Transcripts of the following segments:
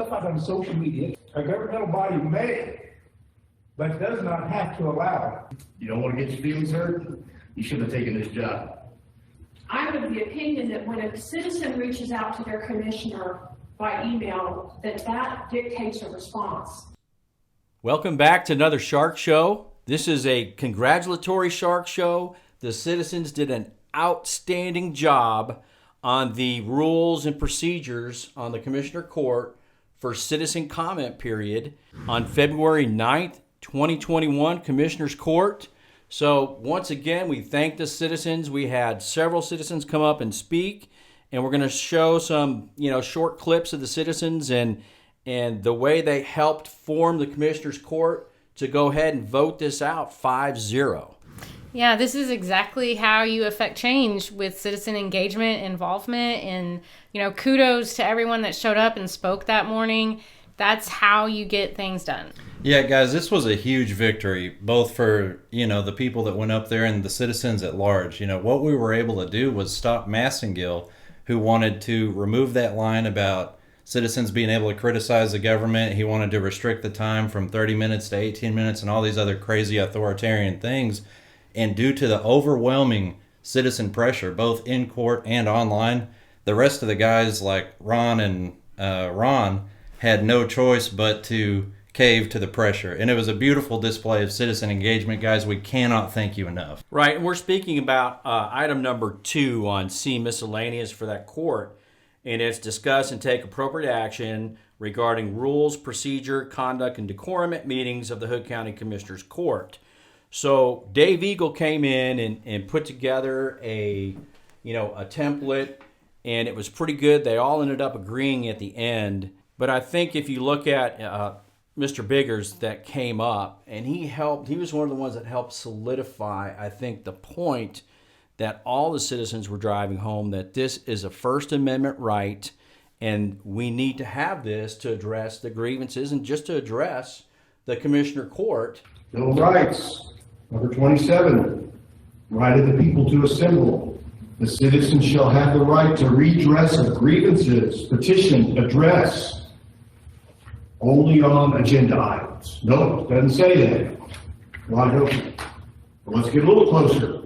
stuff out on social media, a governmental body may, but does not have to allow it. You don't want to get your feelings hurt? You shouldn't have taken this job. I'm of the opinion that when a citizen reaches out to their commissioner by email, that dictates a response. Welcome back to another Shark Show. This is a congratulatory Shark Show. The citizens did an outstanding job on the rules and procedures on the Commissioner Court for citizen comment period on February 9th, 2021, Commissioner's Court. So once again, we thank the citizens. We had several citizens come up and speak, and we're going to show some, short clips of the citizens and the way they helped form the Commissioner's Court to go ahead and vote this out 5-0. Yeah, this is exactly how you affect change with citizen engagement, involvement, and, kudos to everyone that showed up and spoke that morning. That's how you get things done. Yeah, guys, this was a huge victory, both for, the people that went up there and the citizens at large. What we were able to do was stop Massengill, who wanted to remove that line about citizens being able to criticize the government. He wanted to restrict the time from 30 minutes to 18 minutes and all these other crazy authoritarian things. And due to the overwhelming citizen pressure, both in court and online, the rest of the guys like Ron and Ron had no choice but to cave to the pressure. And it was a beautiful display of citizen engagement, guys. We cannot thank you enough. Right, and we're speaking about item number 2 on C, miscellaneous for that court. And it's discuss and take appropriate action regarding rules, procedure, conduct, and decorum at meetings of the Hood County Commissioner's Court. So Dave Eagle came in and put together a template, and it was pretty good. They all ended up agreeing at the end. But I think if you look at Mr. Biggers that came up, and he was one of the ones that helped solidify, I think, the point that all the citizens were driving home, that this is a First Amendment right, and we need to have this to address the grievances and just to address the Commissioner Court. Bill of Rights, number 27, right of the people to assemble. The citizens shall have the right to redress of grievances, petition, address, only on agenda items. No, it doesn't say that. Wide open. But let's get a little closer.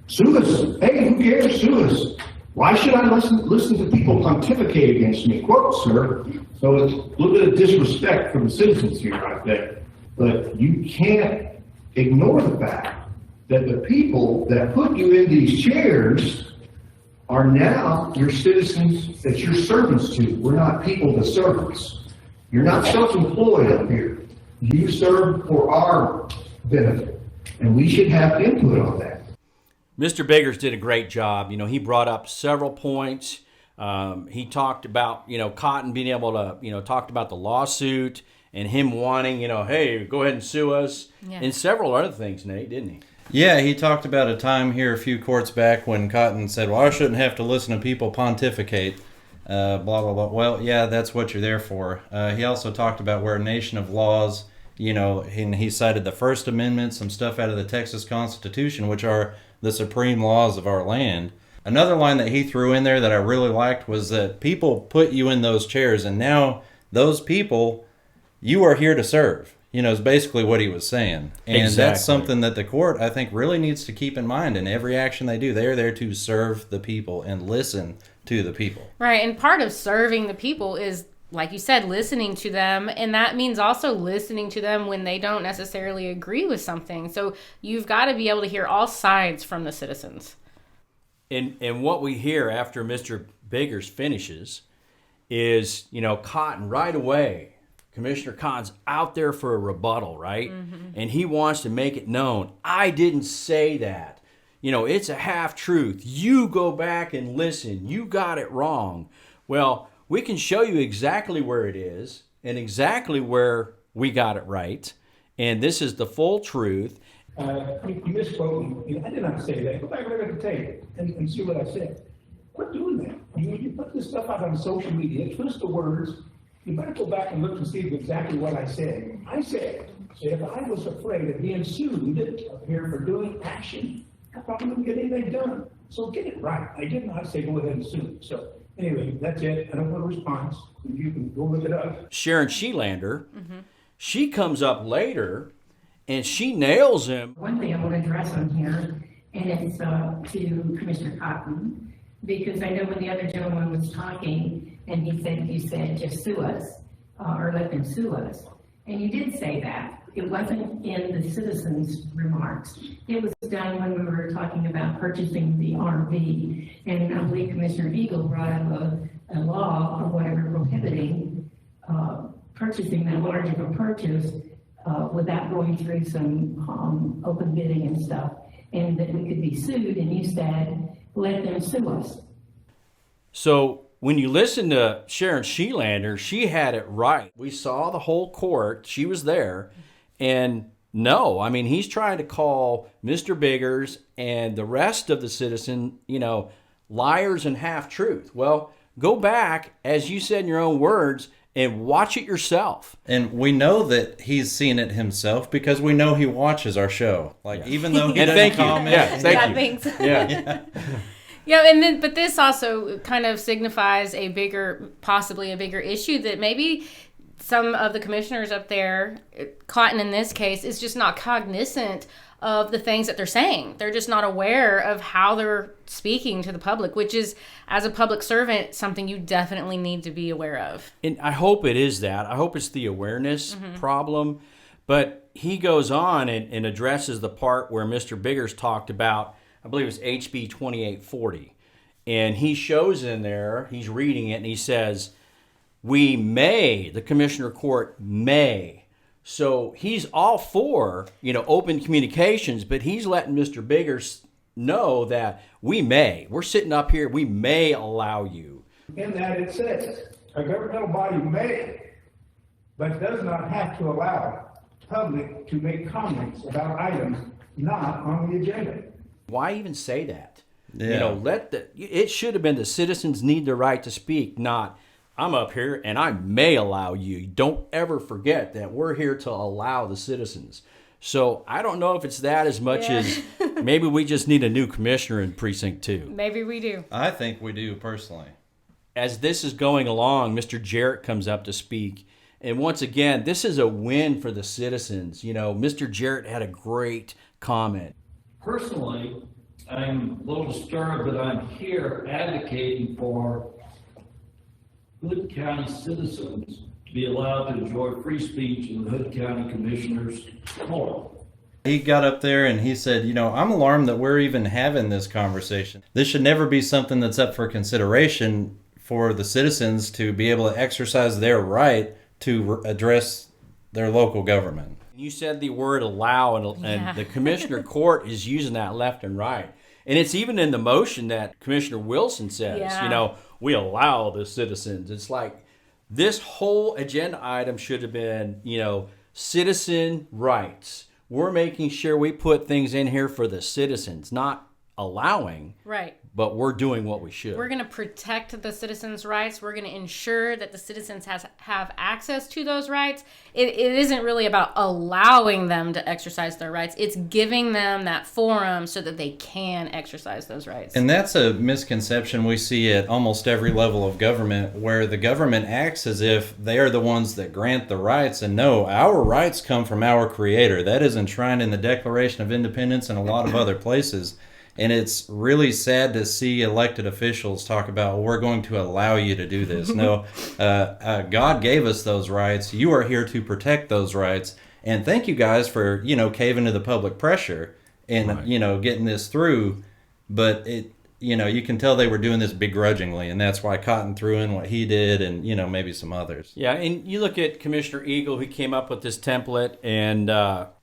Sue us. Hey, who cares? Sue us. Why should I listen to people pontificate against me? Quote, sir. So it's a little bit of disrespect from the citizens here right there. But you can't ignore the fact that the people that put you in these chairs are now your citizens that you're servants to. We're not people to servants. You're not self-employed up here. You serve for our benefit, and we should have input on that. Mr. Biggers did a great job. He brought up several points. He talked about, Cotton being able to, talked about the lawsuit and him wanting, hey, go ahead and sue us, and several other things, Nate, didn't he? Yeah, he talked about a time here a few courts back when Cotton said, well, I shouldn't have to listen to people pontificate, blah, blah, blah. Well, yeah, that's what you're there for. He also talked about we're a nation of laws, and he cited the First Amendment, some stuff out of the Texas Constitution, which are the supreme laws of our land. Another line that he threw in there that I really liked was that people put you in those chairs, and now those people, you are here to serve, is basically what he was saying. And exactly. That's something that the court, I think, really needs to keep in mind in every action they do. They're there to serve the people and listen to the people. Right, and part of serving the people is, like you said, listening to them, and that means also listening to them when they don't necessarily agree with something. So you've got to be able to hear all sides from the citizens. And what we hear after Mr. Biggers finishes is, Cotton right away. Commissioner Cotton's out there for a rebuttal, right? Mm-hmm. And he wants to make it known, I didn't say that. It's a half-truth. You go back and listen. You got it wrong. Well, we can show you exactly where it is and exactly where we got it right. And this is the full truth. You misspoke. I did not say that. Go back and look at the tape and see what I said. Quit doing that. You put this stuff out on social media, twist the words. You better go back and look and see exactly what I said. I said, if I was afraid of being sued up here for doing action, I probably wouldn't get anything done. So get it right. I did not say go ahead and sue. So Anyway, that's it. I don't want a response. You can go look it up. Sharon Sheelander, she comes up later and she nails him. One thing I want to address on here, and it's to Commissioner Cotton, because I know when the other gentleman was talking, and you said just sue us, or let them sue us. And you did say that. It wasn't in the citizens' remarks. It was done when we were talking about purchasing the RV. And I believe Commissioner Eagle brought up a law or whatever prohibiting purchasing that large of a purchase without going through some open bidding and stuff, and that we could be sued, and you said, let them sue us. So when you listen to Sharon Sheelander, she had it right. We saw the whole court. She was there. And no, I mean, he's trying to call Mr. Biggers and the rest of the citizen, liars and half-truth. Well, go back, as you said in your own words, and watch it yourself. And we know that he's seen it himself because we know he watches our show. Like, even though he doesn't thank you. comment. Yeah, thank you. Thanks. Yeah. Yeah, but this also kind of signifies possibly a bigger issue that maybe some of the commissioners up there, Cotton in this case, is just not cognizant of the things that they're saying. They're just not aware of how they're speaking to the public, which is, as a public servant, something you definitely need to be aware of. And I hope it is that. I hope it's the awareness problem. But he goes on and addresses the part where Mr. Biggers talked about, I believe it's HB 2840. And he shows in there, he's reading it, and he says, the Commissioner Court may. So he's all for, open communications, but he's letting Mr. Biggers know that we may. We're sitting up here, we may allow you. In that it says, a governmental body may, but does not have to allow public to make comments about items not on the agenda. Why even say that? Yeah. It should have been the citizens need the right to speak, not I'm up here and I may allow you. Don't ever forget that we're here to allow the citizens. So I don't know if it's that as much as maybe we just need a new commissioner in Precinct 2. Maybe we do. I think we do, personally. As this is going along, Mr. Jarrett comes up to speak. And once again, this is a win for the citizens. Mr. Jarrett had a great comment. Personally, I'm a little disturbed that I'm here advocating for Hood County citizens to be allowed to enjoy free speech in the Hood County Commissioner's Court. He got up there and he said, I'm alarmed that we're even having this conversation. This should never be something that's up for consideration for the citizens to be able to exercise their right to address their local government. You said the word allow, and the Commissioner Court is using that left and right. And it's even in the motion that Commissioner Wilson says, we allow the citizens. It's like this whole agenda item should have been, citizen rights. We're making sure we put things in here for the citizens, not allowing. Right. But we're doing what we should. We're going to protect the citizens' rights. We're going to ensure that the citizens have access to those rights. It isn't really about allowing them to exercise their rights. It's giving them that forum so that they can exercise those rights. And that's a misconception we see at almost every level of government, where the government acts as if they are the ones that grant the rights. And no, our rights come from our Creator. That is enshrined in the Declaration of Independence and a lot of other places. And it's really sad to see elected officials talk about, we're going to allow you to do this. No, God gave us those rights. You are here to protect those rights. And thank you guys for, caving to the public pressure and, right. Getting this through. But you can tell they were doing this begrudgingly. And that's why Cotton threw in what he did and, maybe some others. Yeah, and you look at Commissioner Eagle, who came up with this template, and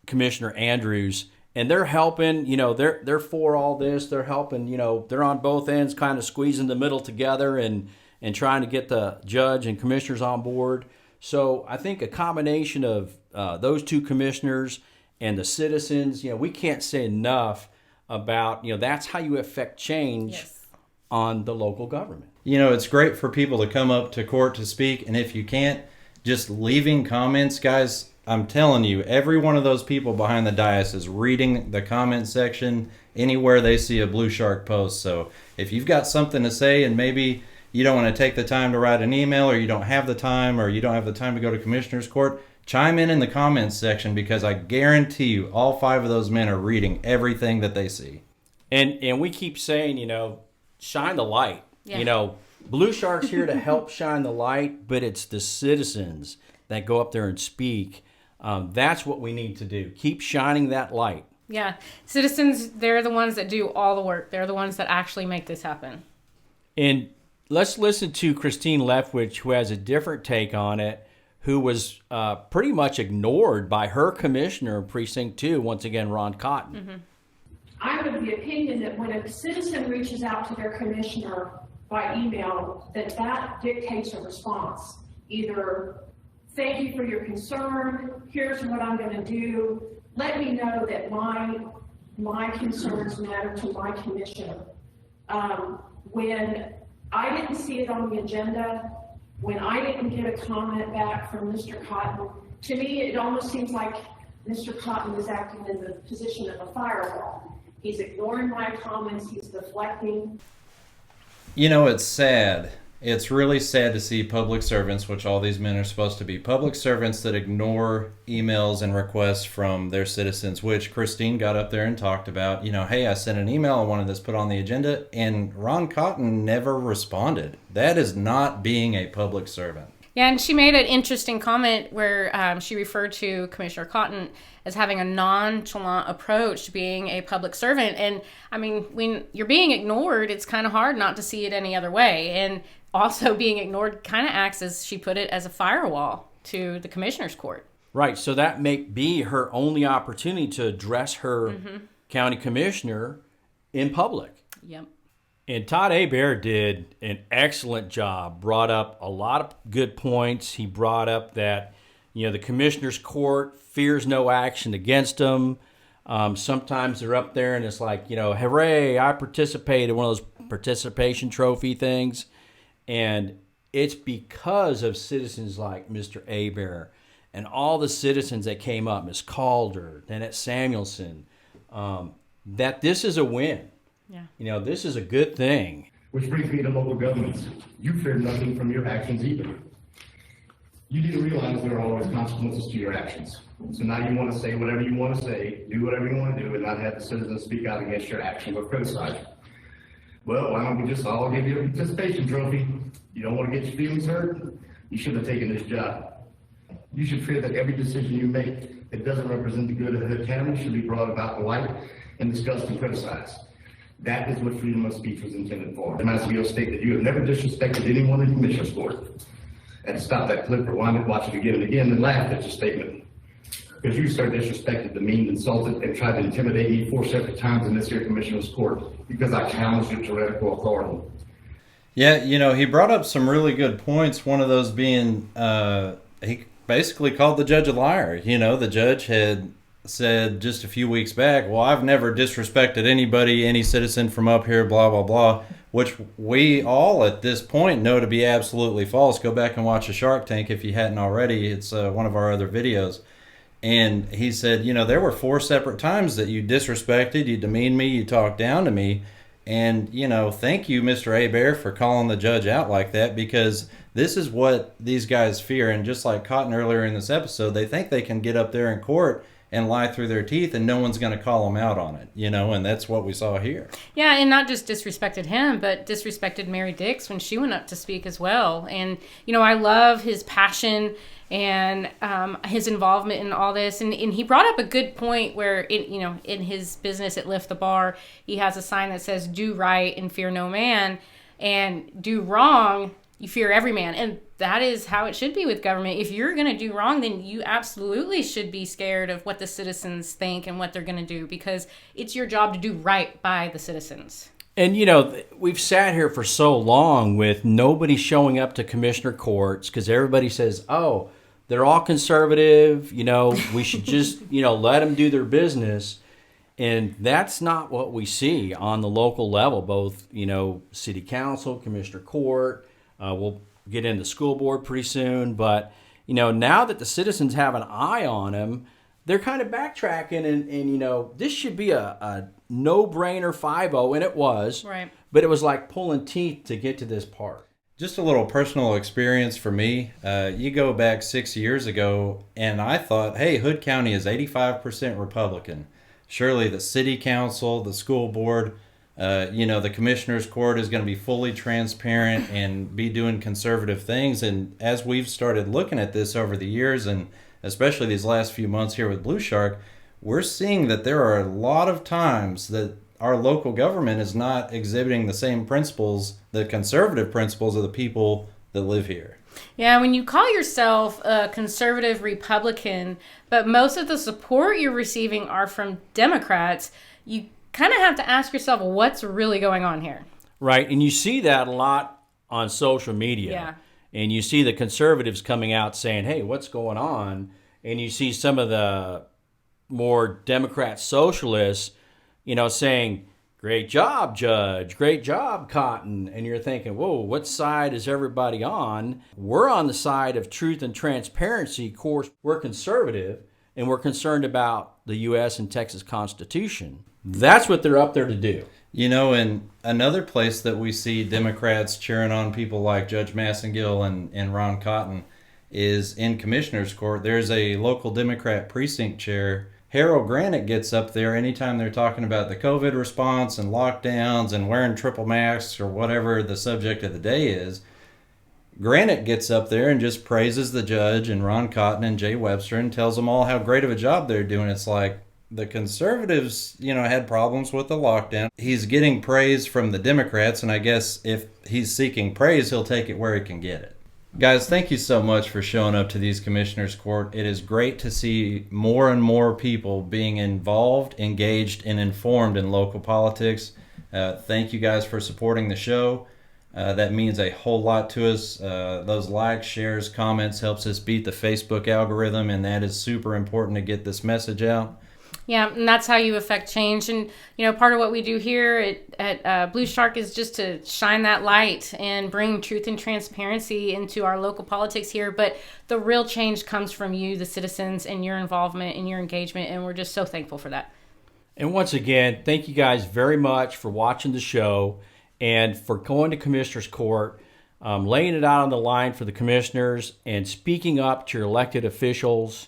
Commissioner Andrews. And they're helping, they're for all this. They're helping, they're on both ends, kind of squeezing the middle together and trying to get the judge and commissioners on board. So I think a combination of those two commissioners and the citizens, we can't say enough about, that's how you affect change on the local government. It's great for people to come up to court to speak. And if you can't, just leaving comments, guys. I'm telling you, every one of those people behind the dais is reading the comment section anywhere they see a Blue Shark post. So if you've got something to say and maybe you don't want to take the time to write an email, or you don't have the time, or you don't have the time to go to commissioner's court, chime in the comments section, because I guarantee you all 5 of those men are reading everything that they see. And we keep saying, shine the light. Yeah. Blue Shark's here to help shine the light, but it's the citizens that go up there and speak. That's what we need to do. Keep shining that light. Yeah. Citizens, they're the ones that do all the work. They're the ones that actually make this happen. And let's listen to Christine Leftwich, who has a different take on it, who was pretty much ignored by her commissioner in Precinct 2, once again, Ron Cotton. Mm-hmm. I'm of the opinion that when a citizen reaches out to their commissioner by email, that dictates a response. Either, thank you for your concern, here's what I'm going to do, let me know that my concerns matter to my commissioner. When I didn't see it on the agenda, when I didn't get a comment back from Mr. Cotton, to me it almost seems like Mr. Cotton is acting in the position of a firewall. He's ignoring my comments, he's deflecting. It's sad. It's really sad to see public servants, which all these men are supposed to be, public servants that ignore emails and requests from their citizens, which Christine got up there and talked about. Hey, I sent an email, I wanted this put on the agenda, and Ron Cotton never responded. That is not being a public servant. Yeah, and she made an interesting comment where she referred to Commissioner Cotton as having a nonchalant approach to being a public servant. And I mean, when you're being ignored, it's kind of hard not to see it any other way. And also being ignored kind of acts, as she put it, as a firewall to the commissioner's court. Right, so that may be her only opportunity to address her county commissioner in public. Yep. And Todd A Bear did an excellent job, brought up a lot of good points. He brought up that, the commissioner's court fears no action against them. Sometimes they're up there and it's like, hooray, I participated, one of those participation trophy things. And it's because of citizens like Mr. A Bear and all the citizens that came up, Ms. Calder, Annette Samuelson, that this is a win. Yeah. This is a good thing. Which brings me to local governments. You fear nothing from your actions either. You didn't realize there are always consequences to your actions. So now you want to say whatever you want to say, do whatever you want to do, and not have the citizens speak out against your action or criticize you. Well, why don't we just all give you a participation trophy? You don't want to get your feelings hurt? You shouldn't have taken this job. You should fear that every decision you make that doesn't represent the good of Hood County should be brought about in light and discussed and criticized. That is what freedom of speech was intended for. The Massimo state that you have never disrespected anyone in commissioner's court. And stop that clip, rewind it, watch it again and again, and laugh at your statement. Because you, sir, disrespected, demeaned, insulted, and tried to intimidate me 4 separate times in this here commissioner's court because I challenged your tyrannical authority. Yeah, he brought up some really good points. One of those being, he basically called the judge a liar. The judge had said just a few weeks back, well, I've never disrespected anybody, any citizen from up here, blah, blah, blah, which we all at this point know to be absolutely false. Go back and watch a Shark Tank if you hadn't already. It's one of our other videos. And he said, there were 4 separate times that you disrespected, you demeaned me, you talked down to me. And, thank you, Mr. A Bear, for calling the judge out like that, because this is what these guys fear. And just like Cotton earlier in this episode, they think they can get up there in court and lie through their teeth and no one's going to call them out on it, and that's what we saw here. Yeah, and not just disrespected him, but disrespected Mary Dix when she went up to speak as well. And, I love his passion and his involvement in all this. And he brought up a good point where, in his business at Lift the Bar, he has a sign that says, do right and fear no man, and do wrong, you fear every man. And that is how it should be with government. If you're going to do wrong, then you absolutely should be scared of what the citizens think and what they're going to do, because it's your job to do right by the citizens. And, we've sat here for so long with nobody showing up to commissioner courts because everybody says, oh, they're all conservative, we should just, let them do their business. And that's not what we see on the local level, both, city council, commissioner court. We'll get into school board pretty soon. But, now that the citizens have an eye on them, they're kind of backtracking. And this should be a no-brainer 5-0, and it was. Right. But it was like pulling teeth to get to this part. Just a little personal experience for me. You go back 6 years ago, and I thought, hey, Hood County is 85% Republican. Surely the city council, the school board, the commissioner's court is going to be fully transparent and be doing conservative things. And as we've started looking at this over the years, and especially these last few months here with Blue Shark, we're seeing that there are a lot of times that our local government is not exhibiting the same principles, the conservative principles of the people that live here. Yeah, when you call yourself a conservative Republican, but most of the support you're receiving are from Democrats, you kind of have to ask yourself what's really going on here. Right, and you see that a lot on social media. Yeah. And you see the conservatives coming out saying, hey, what's going on? And you see some of the more Democrat socialists, saying, great job, Judge, great job, Cotton. And you're thinking, whoa, what side is everybody on? We're on the side of truth and transparency. Of course, we're conservative, and we're concerned about the U.S. and Texas Constitution. That's what they're up there to do. And another place that we see Democrats cheering on people like Judge Massengill and Ron Cotton is in Commissioner's Court. There's a local Democrat precinct chair. Harold Granite gets up there anytime they're talking about the COVID response and lockdowns and wearing triple masks or whatever the subject of the day is. Granite gets up there and just praises the judge and Ron Cotton and Jay Webster and tells them all how great of a job they're doing. It's like the conservatives, had problems with the lockdown. He's getting praise from the Democrats, and I guess if he's seeking praise, he'll take it where he can get it. Guys, thank you so much for showing up to these Commissioners Court. It is great to see more and more people being involved, engaged, and informed in local politics. Thank you guys for supporting the show. That means a whole lot to us. Those likes, shares, comments helps us beat the Facebook algorithm, and that is super important to get this message out. Yeah, and that's how you affect change. And, part of what we do here at Blue Shark is just to shine that light and bring truth and transparency into our local politics here. But the real change comes from you, the citizens, and your involvement and your engagement. And we're just so thankful for that. And once again, thank you guys very much for watching the show and for going to Commissioner's Court, laying it out on the line for the commissioners and speaking up to your elected officials.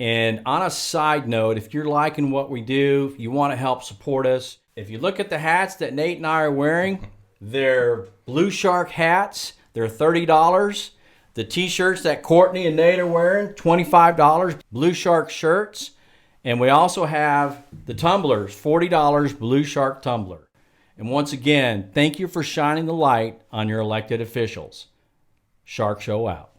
And on a side note, if you're liking what we do, you want to help support us, if you look at the hats that Nate and I are wearing, they're Blue Shark hats. They're $30. The t-shirts that Courtney and Nate are wearing, $25 Blue Shark shirts. And we also have the tumblers, $40 Blue Shark tumbler. And once again, thank you for shining the light on your elected officials. Shark Show out.